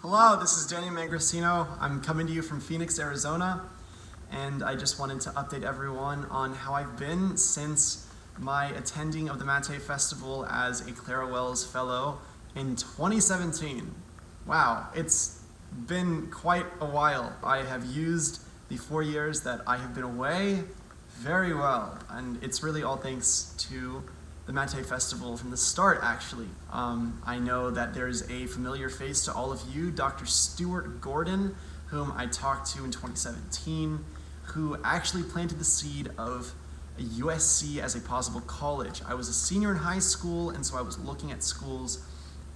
Hello, this is Daniel Mangrosino. I'm coming to you from Phoenix, Arizona, and I just wanted to update everyone on how I've been since my attending of the Matthay Festival as a Clara Wells Fellow in 2017. Wow, it's been quite a while. I have used the 4 years that I have been away very well, and it's really all thanks to the Matthay Festival from the start, actually. I know that there's a familiar face to all of you, Dr. Stuart Gordon, whom I talked to in 2017, who actually planted the seed of a USC as a possible college. I was a senior in high school, and so I was looking at schools,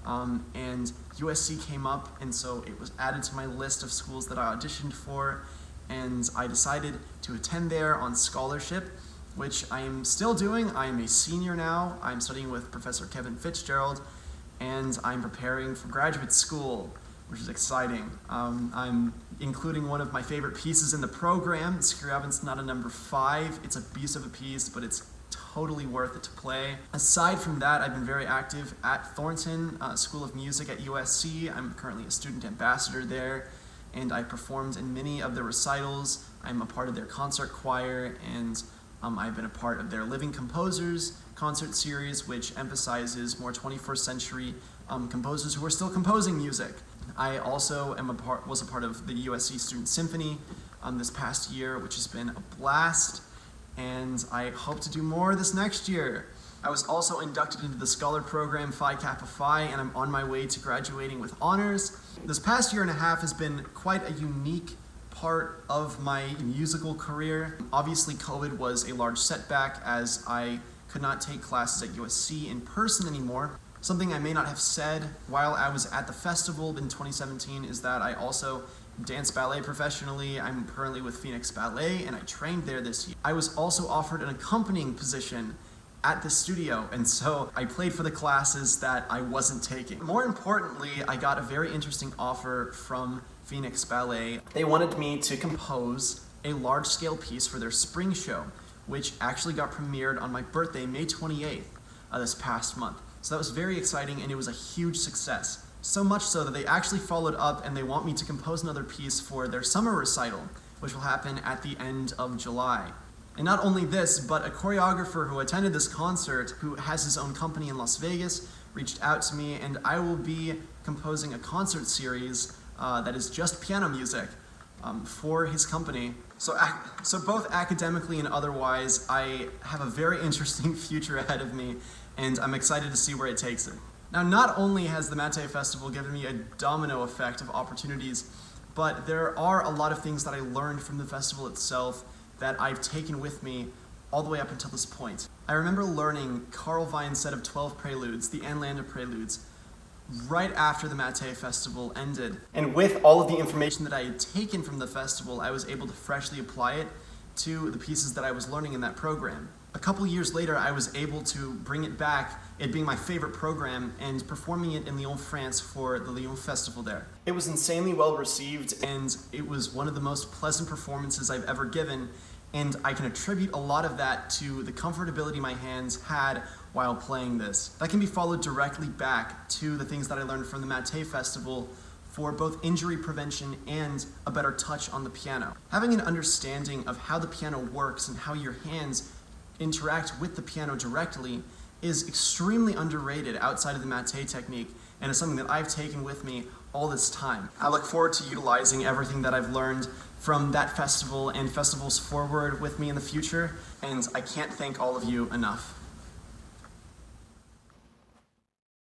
and USC came up, and so it was added to my list of schools that I auditioned for, and I decided to attend there on scholarship, which I am still doing. I am a senior now. I'm studying with Professor Kevin Fitzgerald, and I'm preparing for graduate school, which is exciting. I'm including one of my favorite pieces in the program, Scriabin Sonata No. 5. It's a beast of a piece, but it's totally worth it to play. Aside from that, I've been very active at Thornton School of Music at USC. I'm currently a student ambassador there, and I performed in many of their recitals. I'm a part of their concert choir, and I've been a part of their Living Composers concert series, which emphasizes more 21st century composers who are still composing music. I also was a part of the USC Student Symphony this past year, which has been a blast, and I hope to do more this next year. I was also inducted into the Scholar Program Phi Kappa Phi, and I'm on my way to graduating with honors. This past year and a half has been quite a unique part of my musical career. Obviously, COVID was a large setback as I could not take classes at USC in person anymore. Something I may not have said while I was at the festival in 2017 is that I also dance ballet professionally. I'm currently with Phoenix Ballet, and I trained there this year. I was also offered an accompanying position at the studio, and so I played for the classes that I wasn't taking. More importantly, I got a very interesting offer from Phoenix Ballet. They wanted me to compose a large-scale piece for their spring show, which actually got premiered on my birthday, May 28th, this past month. So that was very exciting, and it was a huge success. So much so that they actually followed up, and they want me to compose another piece for their summer recital, which will happen at the end of July. And not only this, but a choreographer who attended this concert, who has his own company in Las Vegas, reached out to me, and I will be composing a concert series that is just piano music for his company. So both academically and otherwise, I have a very interesting future ahead of me, and I'm excited to see where it takes it. Now, not only has the Matthay Festival given me a domino effect of opportunities, but there are a lot of things that I learned from the festival itself that I've taken with me all the way up until this point. I remember learning Carl Wein's set of 12 preludes, the Ann Landa preludes, right after the Matthay Festival ended. And with all of the information that I had taken from the festival, I was able to freshly apply it to the pieces that I was learning in that program. A couple years later, I was able to bring it back, it being my favorite program, and performing it in Lyon, France for the Lyon Festival there. It was insanely well received, and it was one of the most pleasant performances I've ever given, and I can attribute a lot of that to the comfortability my hands had while playing this. That can be followed directly back to the things that I learned from the Matthay Festival for both injury prevention and a better touch on the piano. Having an understanding of how the piano works and how your hands interact with the piano directly is extremely underrated outside of the Matthay technique, and is something that I've taken with me all this time. I look forward to utilizing everything that I've learned from that festival and festivals forward with me in the future, and I can't thank all of you enough.